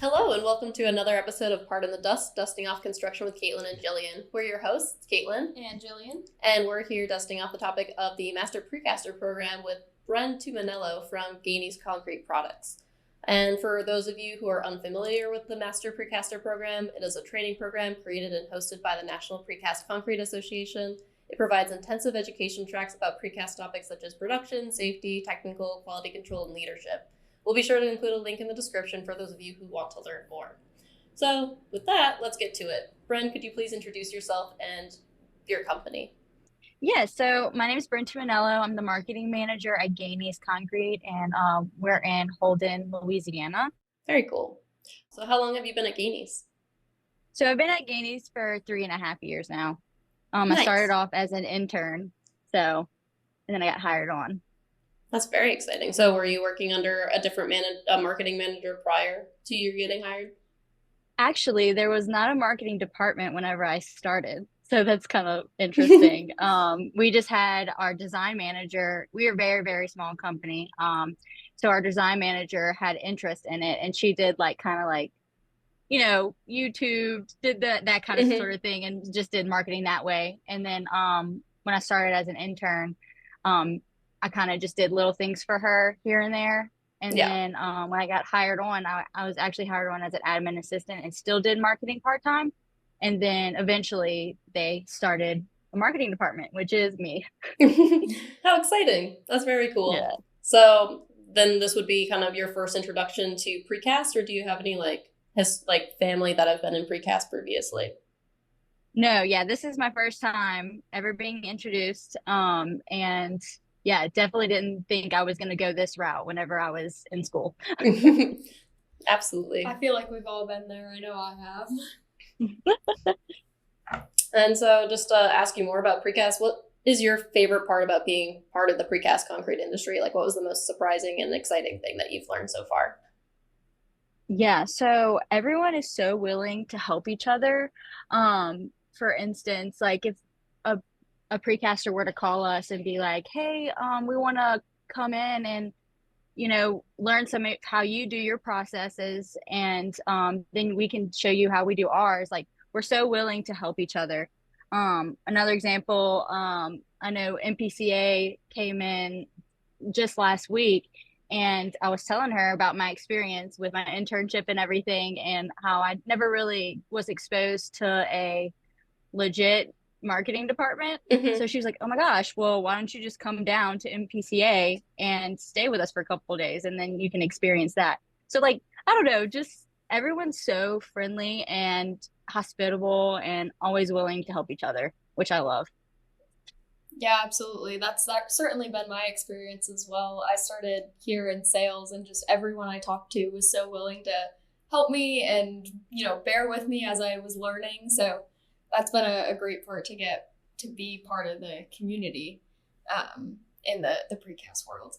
Hello, and welcome to another episode of Part in the Dust, Dusting Off Construction with Caitlin and Jillian. We're your hosts, Caitlin and Jillian, and we're here dusting off the topic of the Master Precaster program with Bren Tuminello from Gainey's Concrete Products. And for those of you who are unfamiliar with the Master Precaster program, it is a training program created and hosted by the National Precast Concrete Association. It provides intensive education tracks about precast topics such as production, safety, technical, quality control, and leadership. We'll be sure to include a link in the description for those of you who want to learn more. So with that, let's get to it. Bren, could you please introduce yourself and your company? Yeah, so my name is Bren Tuminello. I'm the marketing manager at Gainey's Concrete, and we're in Holden, Louisiana. Very cool. So how long have you been at Gainey's? So I've been at Gainey's for 3.5 years now. Nice. I started off as an intern, and then I got hired on. That's very exciting. So were you working under a different marketing manager prior to you getting hired? Actually, there was not a marketing department whenever I started. So that's kind of interesting. We just had our design manager. We are a very, very small company. So our design manager had interest in it, and she did YouTube, did that kind of sort of thing, and just did marketing that way. And then when I started as an intern, I kind of just did little things for her here and there. And then when I got hired on, I was actually hired on as an admin assistant and still did marketing part-time. And then eventually they started a marketing department, which is me. How exciting. That's very cool. Yeah. So then this would be kind of your first introduction to precast, or do you have any family that have been in precast previously? No, yeah, this is my first time ever being introduced. And yeah, definitely didn't think I was going to go this route whenever I was in school. Absolutely. I feel like we've all been there. I know I have. And so just to ask you more about precast, what is your favorite part about being part of the precast concrete industry? Like, what was the most surprising and exciting thing that you've learned so far? Yeah, so everyone is so willing to help each other. For instance, like if a precaster were to call us and be like, hey, we want to come in and learn some how you do your processes, and then we can show you how we do ours. Like, we're so willing to help each other. Another example, I know MPCA came in just last week, and I was telling her about my experience with my internship and everything, and how I never really was exposed to a legit marketing department. So she was like, oh my gosh, well, why don't you just come down to MPCA and stay with us for a couple of days, and then you can experience that. So I don't know, just everyone's so friendly and hospitable and always willing to help each other, which I love. Yeah, absolutely. That's certainly been my experience as well. I started here in sales, and just everyone I talked to was so willing to help me and, bear with me as I was learning. So that's been a great part to get to be part of the community in the precast world.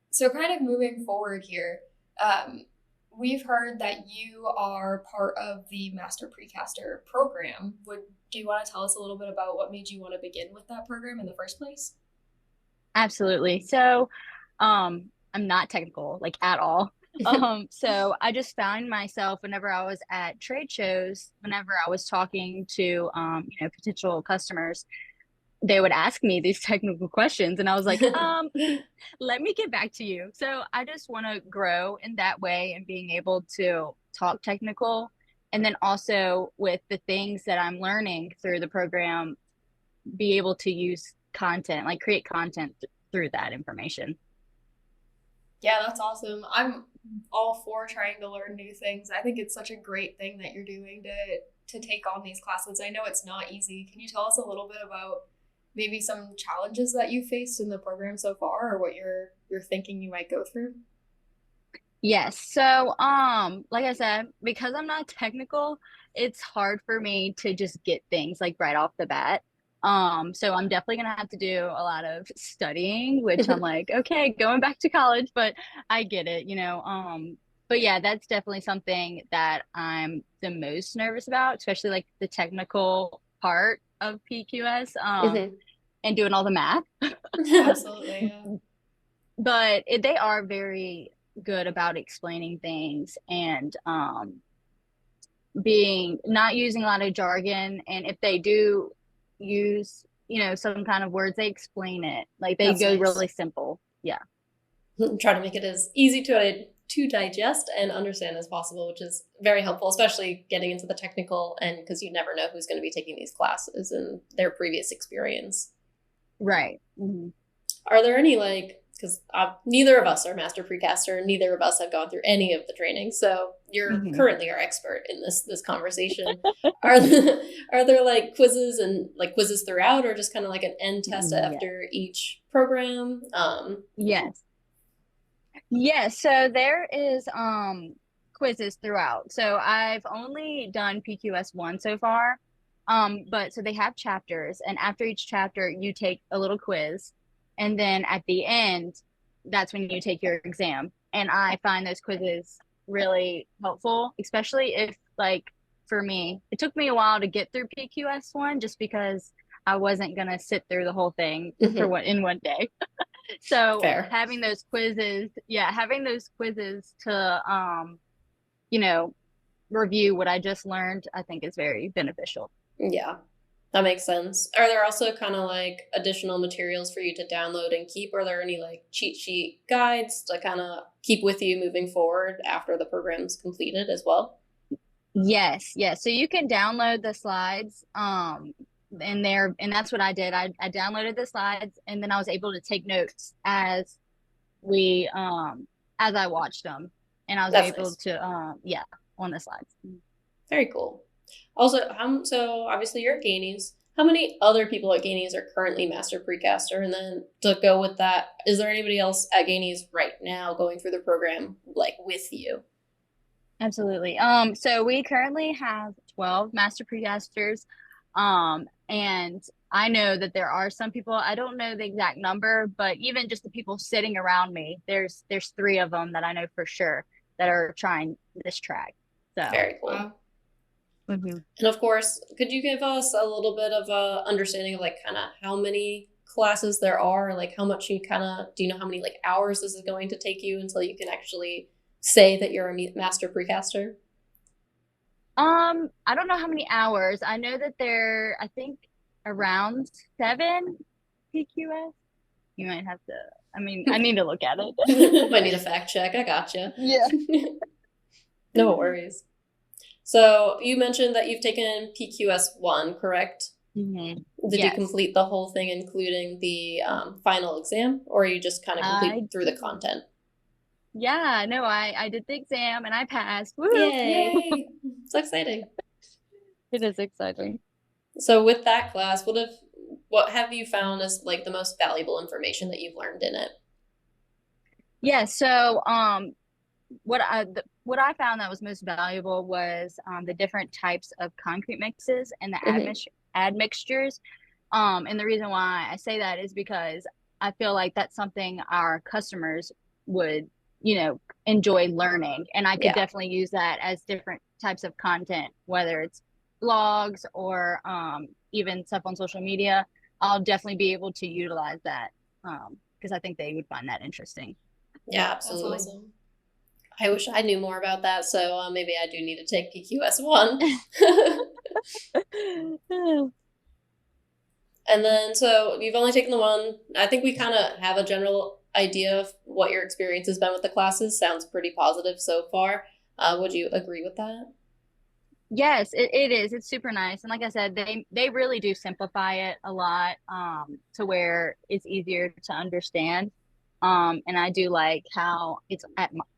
So kind of moving forward here, we've heard that you are part of the Master Precaster program. Do you want to tell us a little bit about what made you want to begin with that program in the first place? Absolutely. So I'm not technical, at all. So I just found myself whenever I was at trade shows, whenever I was talking to, potential customers, they would ask me these technical questions, and I was like, let me get back to you. So I just want to grow in that way and being able to talk technical. And then also with the things that I'm learning through the program, be able to use content, create content through that information. Yeah, that's awesome. I'm all for trying to learn new things. I think it's such a great thing that you're doing to take on these classes. I know it's not easy. Can you tell us a little bit about maybe some challenges that you faced in the program so far, or what you're thinking you might go through? Yes. So, like I said, because I'm not technical, it's hard for me to just get things right off the bat. So I'm definitely gonna have to do a lot of studying, which I'm like, okay, going back to college, but I get it, But yeah, that's definitely something that I'm the most nervous about, especially the technical part of PQS, and doing all the math. Absolutely, yeah. But they are very good about explaining things and being not using a lot of jargon. And if they do use, some kind of words, they explain it. Like they That's go nice. really simple. Yeah. Try to make it as easy to digest and understand as possible, which is very helpful, especially getting into the technical, and because you never know who's going to be taking these classes and their previous experience. Right. Mm-hmm. Are there any, like, because neither of us are Master Precaster, neither of us have gone through any of the training, so you're currently our expert in this conversation. are there like quizzes and like quizzes throughout, or just kind of like an end test after each program? Yes. Yes, so there is quizzes throughout. So I've only done PQS 1 so far. But so they have chapters, and after each chapter you take a little quiz, and then at the end that's when you take your exam. And I find those quizzes really helpful, especially if, like, for me, it took me a while to get through PQS 1 just because I wasn't going to sit through the whole thing in one day. So Fair. having those quizzes to review what I just learned, I think is very beneficial. Yeah, that makes sense. Are there also kind of like additional materials for you to download and keep? Are there any like cheat sheet guides to kind of keep with you moving forward after the program's completed as well? Yes. So you can download the slides and that's what I did. I downloaded the slides, and then I was able to take notes as I watched them, and I was able to on the slides. Very cool. Also, so obviously you're at Gainey's. How many other people at Gainey's are currently Master Precaster? And then to go with that, is there anybody else at Gainey's right now going through the program like with you? Absolutely. So we currently have 12 Master Precasters. And I know that there are some people, I don't know the exact number, but even just the people sitting around me, there's 3 of them that I know for sure that are trying this track. So very cool. Wow. And of course, could you give us a little bit of a understanding of like kind of how many classes there are, like how much you do you know how many like hours this is going to take you until you can actually say that you're a Master Precaster? I don't know how many hours. I know that I think around 7 PQS. You might have to, I need to look at it. Might need a fact check. I gotcha. Yeah. No worries. So you mentioned that you've taken PQS 1, correct? Mm-hmm. Did you complete the whole thing, including the final exam, or you just kind of complete through the content? Yeah, no, I did the exam and I passed. Woo! Yay! So exciting. It is exciting. So with that class, what have you found as like the most valuable information that you've learned in it? Yeah, so what I found that was most valuable was the different types of concrete mixes and the admixtures. And the reason why I say that is because I feel like that's something our customers would, enjoy learning. And I could definitely use that as different types of content, whether it's blogs or even stuff on social media. I'll definitely be able to utilize that because I think they would find that interesting. Yeah, absolutely. That's awesome. I wish I knew more about that, so maybe I do need to take PQS 1. And then, so you've only taken the one. I think we kind of have a general idea of what your experience has been with the classes. Sounds pretty positive so far. Would you agree with that? Yes, it is. It's super nice. And like I said, they really do simplify it a lot to where it's easier to understand. And I do like how it's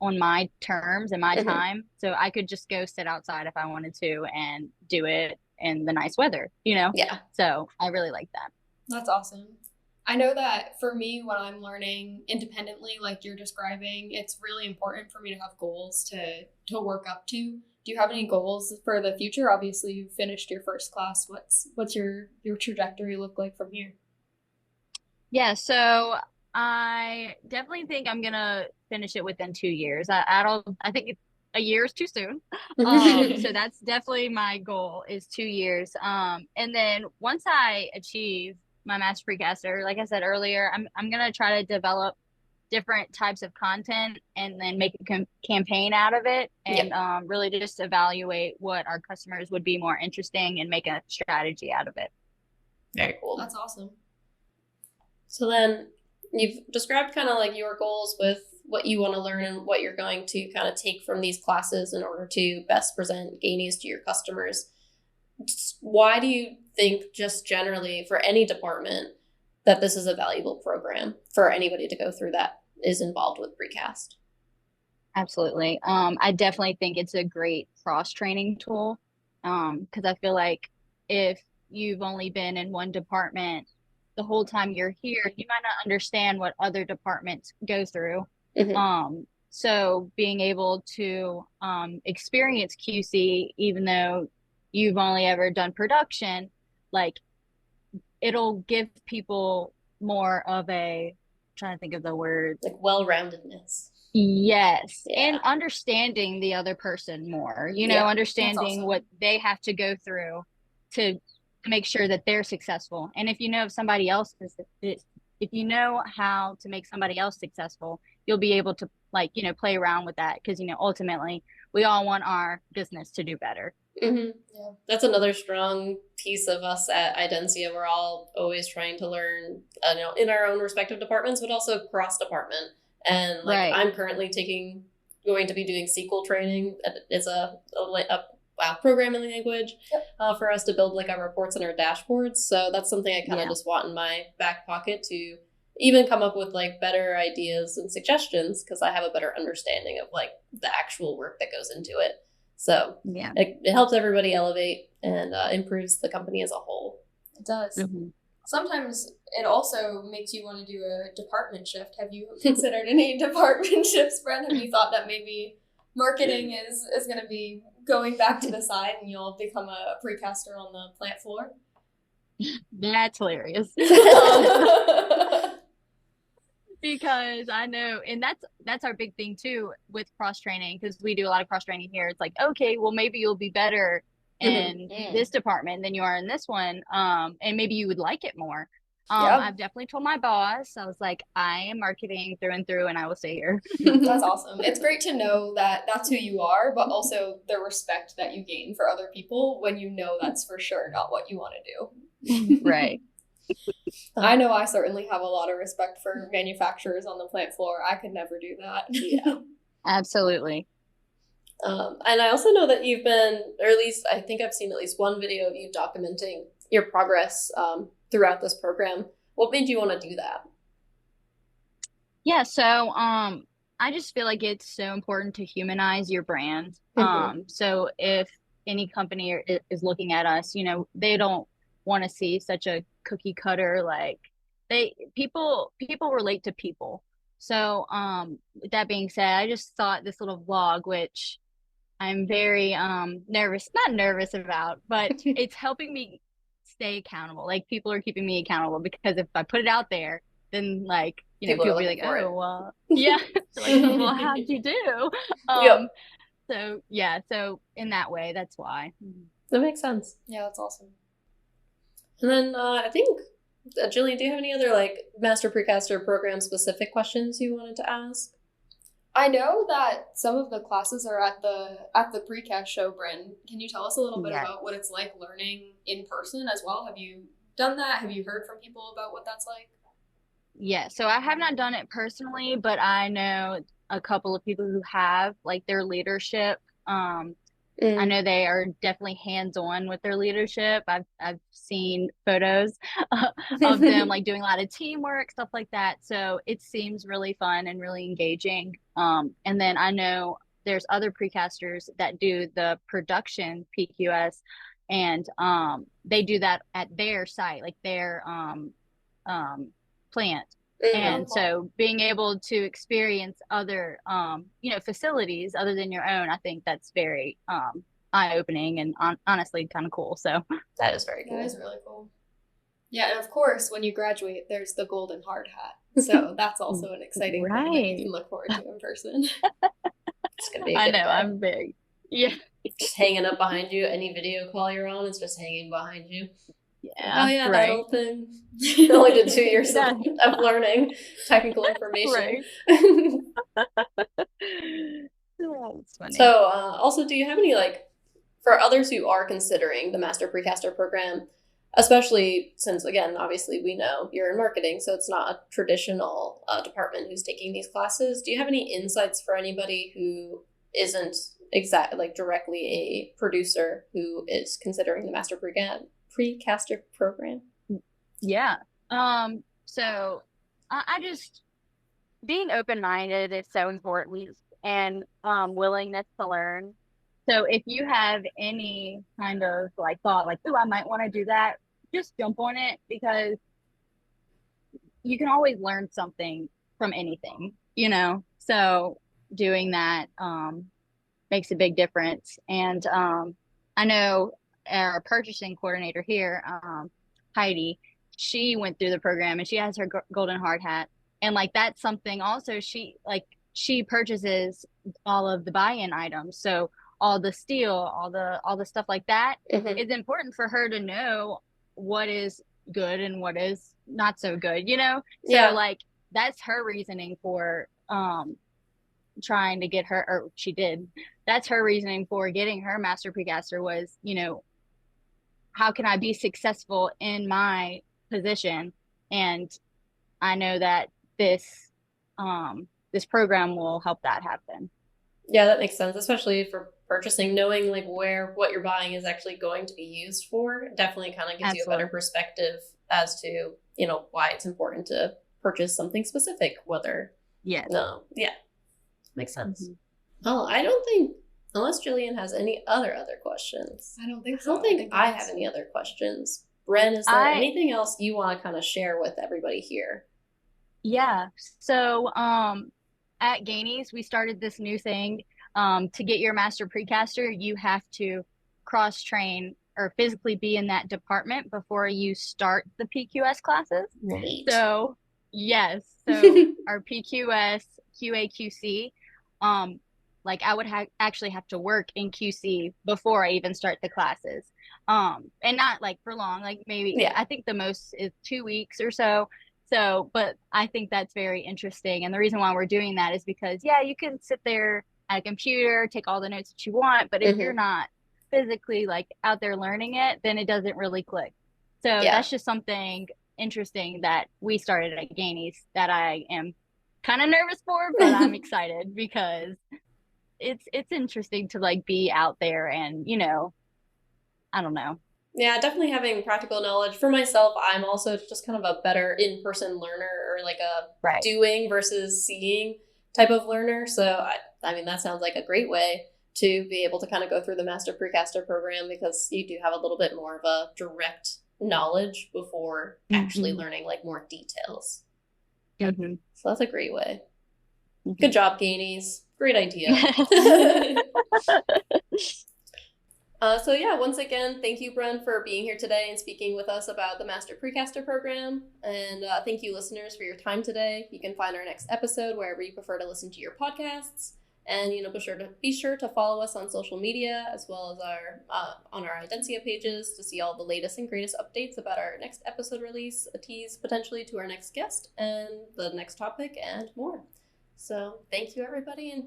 on my terms and my time. So I could just go sit outside if I wanted to and do it in the nice weather, Yeah. So I really like that. That's awesome. I know that for me, when I'm learning independently, like you're describing, it's really important for me to have goals to work up to. Do you have any goals for the future? Obviously, you finished your first class. What's your trajectory look like from here? Yeah, so I definitely think I'm gonna finish it within 2 years. I think a year is too soon. So that's definitely my goal is 2 years. And then once I achieve my Master Precaster, like I said earlier, I'm gonna try to develop different types of content and then make a campaign out of it, and really just evaluate what our customers would be more interesting and make a strategy out of it. Very cool. That's awesome. So then you've described kind of like your goals with what you want to learn and what you're going to kind of take from these classes in order to best present Gainies to your customers. Why do you think, just generally for any department, that this is a valuable program for anybody to go through that is involved with Precast? Absolutely. I definitely think it's a great cross-training tool, because I feel like if you've only been in one department the whole time you're here, you might not understand what other departments go through. So being able to experience QC, even though you've only ever done production, like, it'll give people more of a, I'm trying to think of the word, like well-roundedness. Yes. And understanding the other person more, you know, understanding what they have to go through to make sure that they're successful. And if you know if somebody else if you know how to make somebody else successful, you'll be able to, like, you know, play around with that, because, you know, ultimately we all want our business to do better. That's another strong piece of us at Identicia. We're all always trying to learn, you know, in our own respective departments, but also cross department. And like, I'm currently going to be doing SQL training. It's a programming language for us to build like our reports and our dashboards. So that's something I kind of just want in my back pocket to even come up with like better ideas and suggestions, because I have a better understanding of like the actual work that goes into it. So it helps everybody elevate and improves the company as a whole. It does. Sometimes it also makes you want to do a department shift. Have you considered any department shifts, Bren? Have you thought that maybe marketing is going to be going back to the side and you'll become a precaster on the plant floor? That's hilarious. Because I know, and that's our big thing too with cross training, because we do a lot of cross training here. It's like, okay, well, maybe you'll be better in this department than you are in this one, and maybe you would like it more. I've definitely told my boss, I was like, I am marketing through and through, and I will stay here. That's awesome. It's great to know that that's who you are, but also the respect that you gain for other people when you know that's for sure not what you want to do. Right. I know I certainly have a lot of respect for manufacturers on the plant floor. I could never do that. Absolutely. And I also know that you've been, or at least I think I've seen at least one video of you documenting your progress throughout this program. What made you want to do that? Yeah, so I just feel like it's so important to humanize your brand. So if any company is looking at us, you know, they don't want to see such a cookie cutter, like people relate to people. So with that being said, I just thought this little vlog, which I'm very not nervous about, but it's helping me stay accountable. Like, people are keeping me accountable, because if I put it out there, then, like, you know, people will be like, oh, well, like, well, how'd you do? So in that way, that's why. That makes sense. Yeah, that's awesome. And then I think, Jillian, do you have any other like Master Precaster program specific questions you wanted to ask? I know that some of the classes are at the Precast show, Bren. Can you tell us a little bit about what it's like learning in person as well? Have you done that? Have you heard from people about what that's like? Yeah, so I have not done it personally, but I know a couple of people who have, like, their leadership. I know they are definitely hands-on with their leadership. I've seen photos of them like doing a lot of teamwork, stuff like that. So it seems really fun and really engaging. And then I know there's other precasters that do the production PQS, and they do that at their site, like their plant. And so being able to experience other, you know, facilities other than your own, I think that's very eye-opening and honestly kind of cool. So that is very cool. That is really cool. Yeah, and of course, when you graduate, there's the golden hard hat. So that's also an exciting thing that you can look forward to in person. It's gonna be a good day. I'm very just hanging up behind you. Any video call you're on, it's just hanging behind you. Yeah, Oh yeah, that right. whole thing. I only did 2 years Yeah. of learning technical information. That's funny. So, also, do you have any, like, for others who are considering the Master Precaster program, especially since, again, obviously we know you're in marketing, so it's not a traditional department who's taking these classes. Do you have any insights for anybody who isn't directly a producer who is considering the Master Precaster program? Yeah. So I just being open-minded is so important, and willingness to learn. So if you have any kind of like thought like, oh, I might want to do that, just jump on it, because you can always learn something from anything, So doing that makes a big difference. And I know our purchasing coordinator here, Heidi, she went through the program and she has her golden hard hat. And like that's something also she purchases all of the buy-in items. So all the steel, all the stuff like that, Mm-hmm. it's important for her to know what is good and what is not so good. So Yeah. like that's her reasoning for trying to get her, or she did, that's her reasoning for getting her Master Precaster was, how can I be successful in my position? And I know that this program will help that happen. Yeah, that makes sense, especially for purchasing, knowing like what you're buying is actually going to be used for. Definitely kind of gives you a better perspective as to, why it's important to purchase something specific, whether no. Yeah. Makes sense. Mm-hmm. Well, I don't think, unless Jillian has any other questions. I don't think so. I don't think I have any other questions. Bren, is there anything else you want to kind of share with everybody here? Yeah. So at Gainey's, we started this new thing. To get your Master Precaster, you have to cross-train or physically be in that department before you start the PQS classes. Right. So, yes. So our PQS, QA, QC, like I would actually have to work in QC before I even start the classes. And not like for long, like maybe, I think the most is 2 weeks or so. So, but I think that's very interesting. And the reason why we're doing that is because, you can sit there at a computer, take all the notes that you want, but if you're not physically like out there learning it, then it doesn't really click. So that's just something interesting that we started at Gainey's that I am kind of nervous for, but I'm excited because it's interesting to like be out there and, I don't know. Yeah, definitely having practical knowledge. For myself, I'm also just kind of a better in-person learner, or like a doing versus seeing type of learner. So, I mean, that sounds like a great way to be able to kind of go through the Master Precaster program, because you do have a little bit more of a direct knowledge before actually learning like more details. Mm-hmm. So that's a great way. Good job, Gainies. Great idea. So yeah, once again, thank you, Bren, for being here today and speaking with us about the Master Precaster program. And thank you, listeners, for your time today. You can find our next episode wherever you prefer to listen to your podcasts. And be sure to follow us on social media, as well as on our Identia pages, to see all the latest and greatest updates about our next episode release, a tease potentially to our next guest and the next topic, and more. So thank you, everybody. And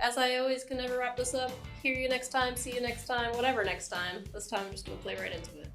as I always can never wrap this up, hear you next time, see you next time, whatever next time. This time I'm just going to play right into it.